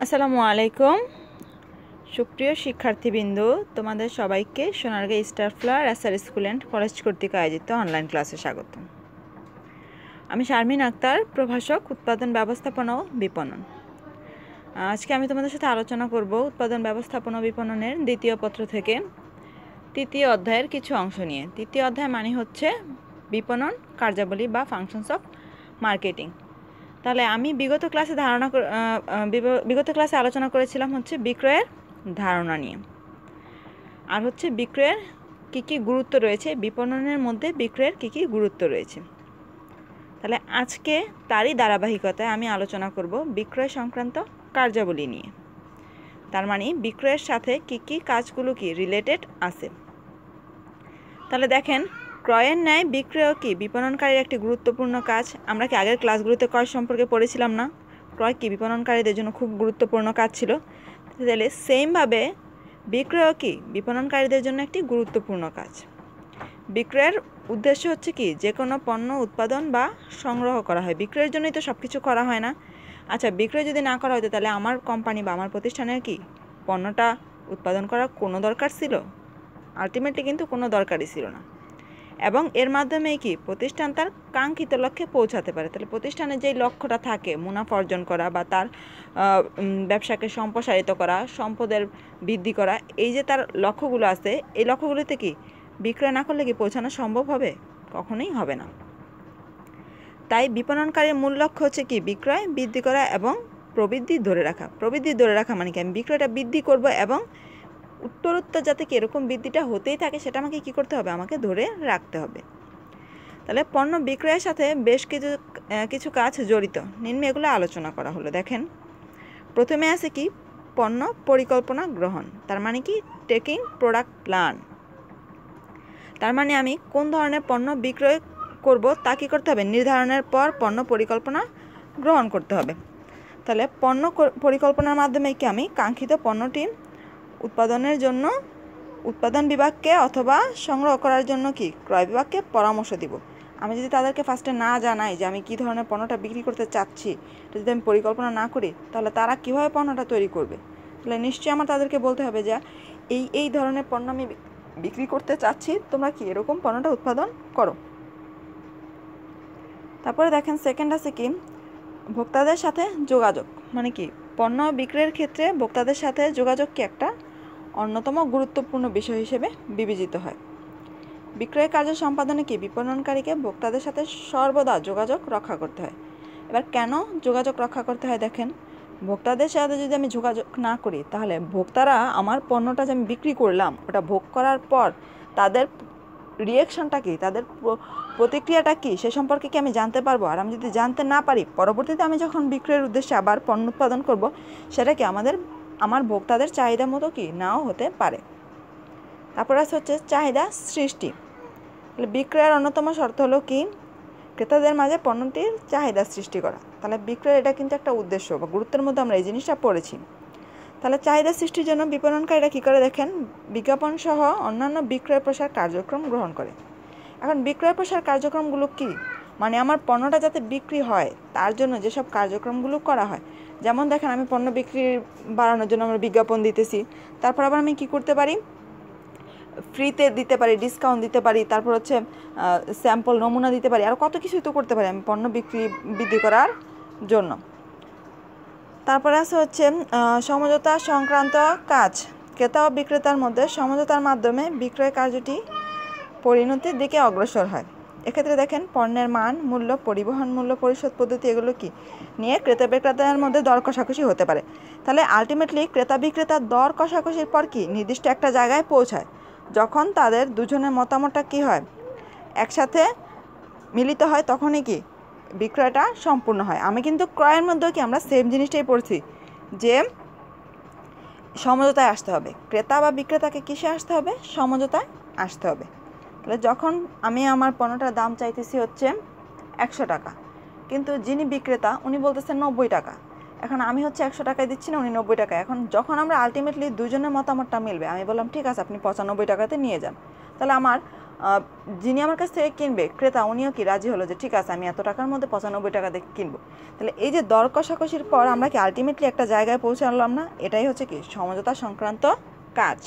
আসসালামু আলাইকুম সুপ্রিয় শিক্ষার্থীবৃন্দ, তোমাদের সবাইকে Sonargaon star flower SR school and college কর্তৃক আয়োজিত অনলাইন ক্লাসে স্বাগত। আমি শারমিন আক্তার, প্রভাষক, উৎপাদন ব্যবস্থাপনা ও বিপণন। আজকে আমি তোমাদের সাথে আলোচনা করব উৎপাদন ব্যবস্থাপনা ও বিপণনের দ্বিতীয় পত্র থেকে তৃতীয় অধ্যায়ের কিছু অংশ নিয়ে। তৃতীয় অধ্যায় মানে হচ্ছে বিপণন কার্যাবলী বা ফাংশনস অফ মার্কেটিং। তাহলে আমি বিগত ক্লাসে আলোচনা করেছিলাম হচ্ছে বিক্রয়ের ধারণা নিয়ে, আর হচ্ছে বিক্রয়ের কী গুরুত্ব রয়েছে, বিপণনের মধ্যে বিক্রয়ের কী গুরুত্ব রয়েছে। তাহলে আজকে তারই ধারাবাহিকতায় আমি আলোচনা করব বিক্রয় সংক্রান্ত কার্যাবলী নিয়ে। তার মানে বিক্রয়ের সাথে কী কাজগুলো রিলেটেড আছে। তাহলে দেখেন, ক্রয়ের ন্যায় বিক্রয় বিপণনকারীর একটি গুরুত্বপূর্ণ কাজ। আমরা কি আগের ক্লাসগুলোতে ক্রয় সম্পর্কে পড়েছিলাম না? ক্রয় বিপণনকারীদের জন্য খুব গুরুত্বপূর্ণ কাজ ছিল। তাহলে সেমভাবে বিক্রয় বিপণনকারীদের জন্য একটি গুরুত্বপূর্ণ কাজ। বিক্রয়ের উদ্দেশ্য হচ্ছে যে কোনো পণ্য উৎপাদন বা সংগ্রহ করা হয়। বিক্রয়ের জন্যই তো সব কিছু করা হয় না। আচ্ছা, বিক্রয় যদি না করা হতো তাহলে আমার কোম্পানি বা আমার প্রতিষ্ঠানের পণ্যটা উৎপাদন করার কোনো দরকার ছিল? আলটিমেটলি কিন্তু কোনো দরকারই ছিল না। এবং এর মাধ্যমে প্রতিষ্ঠান তার কাঙ্ক্ষিত লক্ষ্যে পৌঁছাতে পারে। তাহলে প্রতিষ্ঠানের যেই লক্ষ্যটা থাকে, মুনাফা অর্জন করা বা তার ব্যবসাকে সম্প্রসারিত করা, সম্পদের বৃদ্ধি করা, এই যে তার লক্ষ্যগুলো আছে, এই লক্ষ্যগুলোতে বিক্রয় না করলে পৌঁছানো সম্ভব হবে? কখনোই হবে না। তাই বিপণনকারীর মূল লক্ষ্য হচ্ছে বিক্রয় বৃদ্ধি করা এবং প্রবৃদ্ধি ধরে রাখা। প্রবৃদ্ধি ধরে রাখা মানে আমি বিক্রয়টা বৃদ্ধি করব এবং উত্তরোত্তর যাতে এরকম বৃদ্ধিটা হতেই থাকে, সেটা আমাকে করতে হবে? আমাকে ধরে রাখতে হবে। তাহলে পণ্য বিক্রয়ের সাথে বেশ কিছু কাজ জড়িত। নিম্নে এগুলো আলোচনা করা হলো। দেখেন, প্রথমে আছে পণ্য পরিকল্পনা গ্রহণ। তার মানে টেকিং প্রোডাক্ট প্ল্যান। তার মানে আমি কোন ধরনের পণ্য বিক্রয় করব তা করতে হবে? নির্ধারণের পর পণ্য পরিকল্পনা গ্রহণ করতে হবে। তাহলে পণ্য পরিকল্পনার মাধ্যমে আমি কাঙ্ক্ষিত পণ্যটি উৎপাদনের জন্য উৎপাদন বিভাগকে অথবা সংগ্রহ করার জন্য ক্রয় বিভাগকে পরামর্শ দিব। আমি যদি তাদেরকে ফার্স্টে না জানাই যে আমি কী ধরনের পণ্যটা বিক্রি করতে চাচ্ছি, যদি আমি পরিকল্পনা না করি, তাহলে তারা কীভাবে পণ্যটা তৈরি করবে? তাহলে নিশ্চয়ই আমার তাদেরকে বলতে হবে যে এই ধরনের পণ্য আমি বিক্রি করতে চাচ্ছি, তোমরা এরকম পণ্যটা উৎপাদন করো। তারপরে দেখেন, সেকেন্ড আছে ভোক্তাদের সাথে যোগাযোগ। মানে পণ্য বিক্রয়ের ক্ষেত্রে ভোক্তাদের সাথে যোগাযোগ একটা অন্যতম গুরুত্বপূর্ণ বিষয় হিসেবে বিবেচিত হয়। বিক্রয় কার্য সম্পাদনে বিপণনকারীকে ভোক্তাদের সাথে সর্বদা যোগাযোগ রক্ষা করতে হয়। এবার কেন যোগাযোগ রক্ষা করতে হয়? দেখেন, ভোক্তাদের সাথে যদি আমি যোগাযোগ না করি, তাহলে ভোক্তারা আমার পণ্যটা যে আমি বিক্রি করলাম, ওটা ভোগ করার পর তাদের রিয়েকশনটা তাদের প্রতিক্রিয়াটা সে সম্পর্কে আমি জানতে পারবো? আর আমি যদি জানতে না পারি, পরবর্তীতে আমি যখন বিক্রয়ের উদ্দেশ্যে আবার পণ্য উৎপাদন করব, সেটা আমার ভোক্তাদের চাহিদা মতো নাও হতে পারে। তারপর হচ্ছে চাহিদা সৃষ্টি। বিক্রয়ের অন্যতম শর্ত হলো ক্রেতাদের মাঝে পণ্যটির চাহিদা সৃষ্টি করা। তাহলে বিক্রয় এটা কিন্তু একটা উদ্দেশ্য বা গুরুত্বের মধ্যে আমরা এই জিনিসটা পড়েছি। তাহলে চাহিদা সৃষ্টির জন্য বিপণনকারীরা করে? দেখেন, বিজ্ঞাপন সহ অন্যান্য বিক্রয় প্রসার কার্যক্রম গ্রহণ করে। এখন বিক্রয় প্রসার কার্যক্রমগুলো মানে আমার পণ্যটা যাতে বিক্রি হয় তার জন্য যেসব কার্যক্রমগুলো করা হয়। যেমন দেখেন, আমি পণ্য বিক্রি বাড়ানোর জন্য আমরা বিজ্ঞাপন দিতেছি। তারপর আবার আমি করতে পারি? ফ্রিতে দিতে পারি, ডিসকাউন্ট দিতে পারি, তারপর হচ্ছে স্যাম্পল নমুনা দিতে পারি, আর কত কিছুই তো করতে পারি আমি পণ্য বিক্রি বৃদ্ধি করার জন্য। তারপরে হচ্ছে সমঝোতা সংক্রান্ত কাজ। ক্রেতা ও বিক্রেতার মধ্যে সমঝোতার মাধ্যমে বিক্রয় কার্যটি পরিণতির দিকে অগ্রসর হয়। এক্ষেত্রে দেখেন, পণ্যের মান, মূল্য, পরিবহন মূল্য, পরিশোধ পদ্ধতি এগুলো নিয়ে ক্রেতা বিক্রেতার মধ্যে দর কষাকষি হতে পারে। তাহলে আলটিমেটলি ক্রেতা বিক্রেতার দর কষাকষির পর নির্দিষ্ট একটা জায়গায় পৌঁছায়, যখন তাদের দুজনের মতামতটা হয় একসাথে মিলিত হয়, তখনই বিক্রয়টা সম্পূর্ণ হয়। আমি কিন্তু ক্রয়ের মধ্যেও আমরা সেম জিনিসটাই পড়ছি যে সমঝোতায় আসতে হবে। ক্রেতা বা বিক্রেতাকে কিসে আসতে হবে? সমঝোতায় আসতে হবে। তাহলে যখন আমি আমার পণ্যটার দাম চাইতেছি হচ্ছে 100 টাকা, কিন্তু যিনি বিক্রেতা উনি বলতেছেন 90 টাকা। এখন আমি হচ্ছে 100 টাকায় দিচ্ছি না, উনি 90 টাকা। এখন যখন আমরা আলটিমেটলি দুজনের মতামতটা মিলবে, আমি বললাম ঠিক আছে আপনি 95 টাকাতে নিয়ে যান, তাহলে আমার যিনি আমার কাছ থেকে কিনবে ক্রেতা উনিও কি রাজি হলো যে ঠিক আছে আমি এত টাকার মধ্যে 95 টাকা দিয়ে কিনবো। তাহলে এই যে দর কষাকষির পর আমরা কি আলটিমেটলি একটা জায়গায় পৌঁছালাম না, এটাই হচ্ছে কি সমঝোতা সংক্রান্ত কাজ।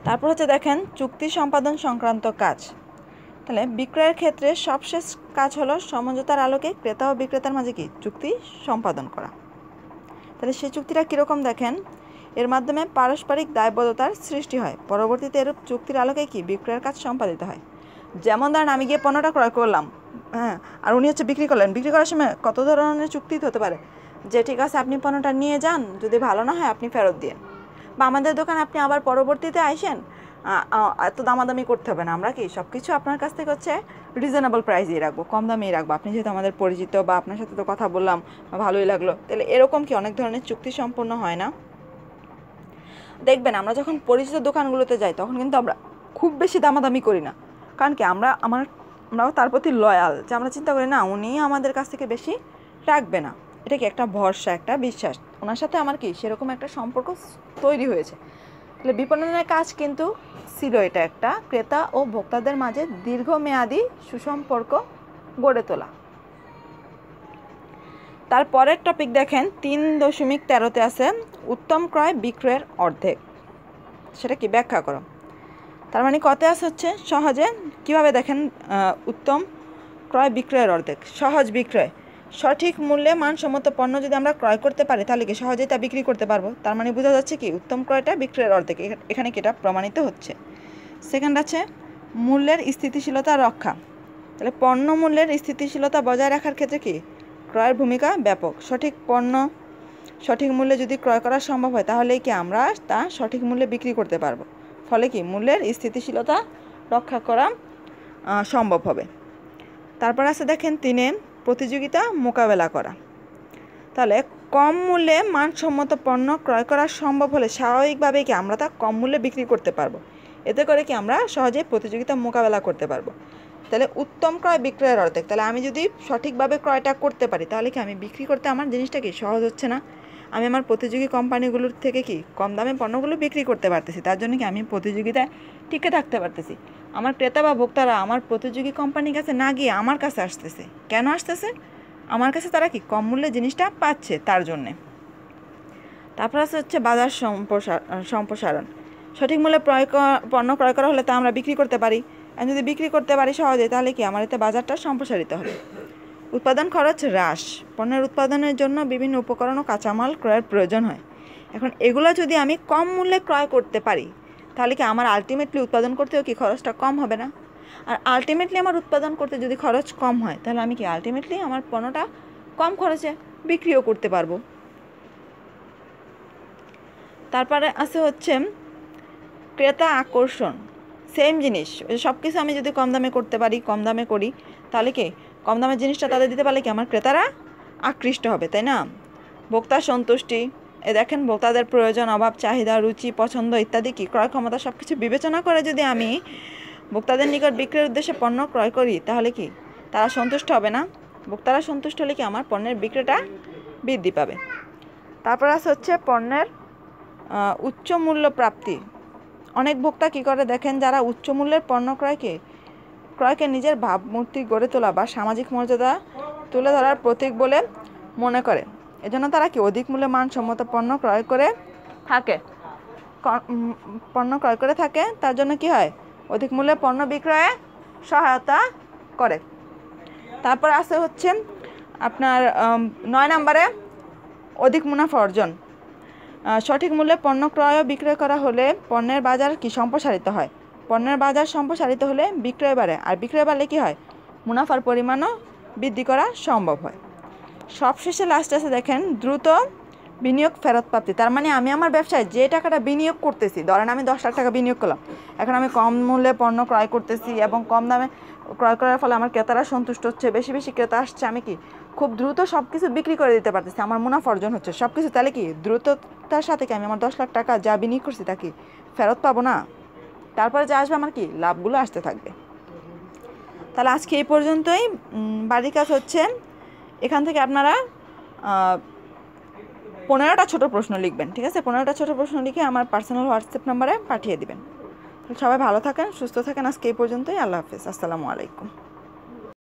তারপর হচ্ছে দেখেন চুক্তি সম্পাদন সংক্রান্ত কাজ। তাহলে বিক্রয়ের ক্ষেত্রে সবশেষ কাজ হলো সমঝোতার আলোকে ক্রেতা ও বিক্রেতার মাঝে কি চুক্তি সম্পাদন করা। তাহলে সেই চুক্তিটা কীরকম দেখেন, এর মাধ্যমে পারস্পরিক দায়বদ্ধতার সৃষ্টি হয়। পরবর্তীতে এরূপ চুক্তির আলোকে কি বিক্রয়ের কাজ সম্পাদিত হয়। যেমন ধরেন আমি গিয়ে পণ্যটা ক্রয় করলাম, হ্যাঁ, আর উনি হচ্ছে বিক্রি করলেন। বিক্রি করার সময় কত ধরনের চুক্তি হতে পারে যে ঠিক আছে আপনি পণ্যটা নিয়ে যান, যদি ভালো না হয় আপনি ফেরত দিন, বা আমাদের দোকানে আপনি আবার পরবর্তীতে আইসেন, এত দামাদামি করতে হবে না, আমরা কি সব কিছু আপনার কাছ থেকে হচ্ছে রিজনেবল প্রাইসেই রাখবো, কম দামেই রাখবো, আপনি যেহেতু আমাদের পরিচিত বা আপনার সাথে তো কথা বললাম ভালোই লাগলো। তাহলে এরকম কি অনেক ধরনের চুক্তি সম্পন্ন হয় না। দেখবেন আমরা যখন পরিচিত দোকানগুলোতে যাই তখন কিন্তু আমরা খুব বেশি দামাদামি করি না, কারণ কি আমরাও তার প্রতি লয়াল, যে আমরা চিন্তা করি না উনি আমাদের কাছ থেকে বেশি রাখবে না। এটা কি একটা ভরসা, একটা বিশ্বাস, ওনার সাথে আমার কি সেরকম একটা সম্পর্ক তৈরি হয়েছে। তাহলে বিপণনের কাজ কিন্তু ছিল এটা একটা ক্রেতা ও ভোক্তাদের মাঝে দীর্ঘমেয়াদী সুসম্পর্ক গড়ে তোলা। তারপরের টপিক দেখেন 3.13-তে আছে উত্তম ক্রয় বিক্রয়ের অর্ধেক। সেটা কি ব্যাখ্যা করো। তার মানে কত আছে হচ্ছে সহজে কিভাবে দেখেন উত্তম ক্রয় বিক্রয়ের অর্ধেক। সহজ বিক্রয়, সঠিক মূল্যে মানসম্মত পণ্য যদি আমরা ক্রয় করতে পারি তাহলে কি সহজেই তা বিক্রি করতে পারবো। তার মানে বোঝা যাচ্ছে কি উত্তম ক্রয়টা বিক্রয়ের অর্ধেক, এখানে কি এটা প্রমাণিত হচ্ছে। সেকেন্ড আছে মূল্যের স্থিতিশীলতা রক্ষা। তাহলে পণ্য মূল্যের স্থিতিশীলতা বজায় রাখার ক্ষেত্রে কি ক্রয়ের ভূমিকা ব্যাপক। সঠিক পণ্য সঠিক মূল্যে যদি ক্রয় করা সম্ভব হয় তাহলে কি আমরা তা সঠিক মূল্যে বিক্রি করতে পারবো, ফলে কি মূল্যের স্থিতিশীলতা রক্ষা করা সম্ভব হবে। তারপর আছে দেখেন 3 প্রতিযোগিতা মোকাবেলা করা। তাহলে কম মূল্যে মানসম্মত পণ্য ক্রয় করা সম্ভব হলে স্বাভাবিকভাবেই কি আমরা তা কম মূল্যে বিক্রি করতে পারবো। এতে করে কি আমরা সহজেই প্রতিযোগিতা মোকাবেলা করতে পারবো। তাহলে উত্তম ক্রয় বিক্রয়ের অর্ধেক। তাহলে আমি যদি সঠিকভাবে ক্রয়টা করতে পারি তাহলে কি আমি বিক্রি করতে আমার জিনিসটা কি সহজ হচ্ছে না। আমি আমার প্রতিযোগী কোম্পানিগুলোর থেকে কি কম দামে পণ্যগুলো বিক্রি করতে পারতেছি, তার জন্য কি আমি প্রতিযোগিতায় টিকে থাকতে পারতেছি। আমার ক্রেতা বা ভোক্তারা আমার প্রতিযোগী কোম্পানির কাছে না গিয়ে আমার কাছে আসতেছে। কেন আসতেছে? আমার কাছে তারা কি কম মূল্যে জিনিসটা পাচ্ছে তার জন্যে। তারপর আছে হচ্ছে বাজার সম্প্রসারণ। সঠিক মূল্যে পণ্য ক্রয় করা হলে তা আমরা বিক্রি করতে পারি, আর যদি বিক্রি করতে পারি সহজে তাহলে কি আমার এতে বাজারটা সম্প্রসারিত হবে। উৎপাদন খরচ হ্রাস। পণ্যের উৎপাদনের জন্য বিভিন্ন উপকরণ ও কাঁচামাল ক্রয়ের প্রয়োজন হয়। এখন এগুলো যদি আমি কম মূল্যে ক্রয় করতে পারি তাহলে কি আমার আলটিমেটলি উৎপাদন করতেও কি খরচটা কম হবে না। আর আলটিমেটলি আমার উৎপাদন করতে যদি খরচ কম হয় তাহলে আমি কি আলটিমেটলি আমার পণ্যটা কম খরচে বিক্রিও করতে পারবো। তারপরে আছে হচ্ছে ক্রেতা আকর্ষণ। সেম জিনিস সব কিছু আমি যদি কম দামে করতে পারি, কম দামে করি, তাহলে কি কম দামের জিনিসটা তাদের দিতে পারলে কি আমার ক্রেতারা আকৃষ্ট হবে, তাই না। ভোক্তা সন্তুষ্টি। দেখেন ভোক্তাদের প্রয়োজন, অভাব, চাহিদা, রুচি, পছন্দ ইত্যাদি কি ক্রয় ক্ষমতা সব কিছু বিবেচনা করে যদি আমি ভোক্তাদের নিকট বিক্রির উদ্দেশ্যে পণ্য ক্রয় করি তাহলে কি তারা সন্তুষ্ট হবে না। ভোক্তারা সন্তুষ্ট হলে কি আমার পণ্যের বিক্রিটা বৃদ্ধি পাবে। তারপর আছে হচ্ছে পণ্যের উচ্চ মূল্য প্রাপ্তি। অনেক ভোক্তা কী করে দেখেন যারা উচ্চ মূল্যের পণ্য ক্রয়কে নিজের ভাবমূর্তি গড়ে তোলা বা সামাজিক মর্যাদা তুলে ধরার প্রতীক বলে মনে করে, এজন্য তারা কি অধিক মূল্যে মানসম্মত পণ্য ক্রয় করে থাকে। তার জন্য কি হয় অধিক মূল্যে পণ্য বিক্রয়ে সহায়তা করে। তারপর আছে হচ্ছে আপনার 9 নম্বরে অধিক মুনাফা অর্জন। সঠিক মূল্যে পণ্য ক্রয় ও বিক্রয় করা হলে পণ্যের বাজার কি সম্প্রসারিত হয়। পণ্যের বাজার সম্প্রসারিত হলে বিক্রয় বাড়ে, আর বিক্রয় বাড়লে কি হয় মুনাফার পরিমাণও বৃদ্ধি করা সম্ভব হয়। সবশেষে লাস্ট আছে দেখেন দ্রুত বিনিয়োগ ফেরত প্রাপ্তি। তার মানে আমি আমার ব্যবসায় যে টাকাটা বিনিয়োগ করতেছি, ধরেন আমি 10 লাখ টাকা বিনিয়োগ করলাম, এখন আমি কম মূল্যে পণ্য ক্রয় করতেছি এবং কম দামে ক্রয় করার ফলে আমার ক্রেতারা সন্তুষ্ট হচ্ছে, বেশি বেশি ক্রেতা আসছে, আমি কি খুব দ্রুত সব কিছু বিক্রি করে দিতে পারতেছি, আমার মুনাফা অর্জন হচ্ছে সব কিছু। তাহলে কি দ্রুততার সাথে কি আমি আমার 10 লাখ টাকা যা বিনিয়োগ করছি তা কি ফেরত পাবো না। তারপরে যা আসবে আমার কি লাভগুলো আসতে থাকবে। তাহলে আজকে এই পর্যন্তই। বাড়ির কাজ হচ্ছে এখান থেকে আপনারা 15টা ছোট প্রশ্ন লিখবেন, ঠিক আছে। 15টা ছোট প্রশ্ন লিখে আমার পার্সোনাল হোয়াটসঅ্যাপ নাম্বারে পাঠিয়ে দিবেন। সবাই ভালো থাকেন, সুস্থ থাকেন। আজকে এই পর্যন্তই। আল্লাহ হাফেজ। আসসালামু আলাইকুম।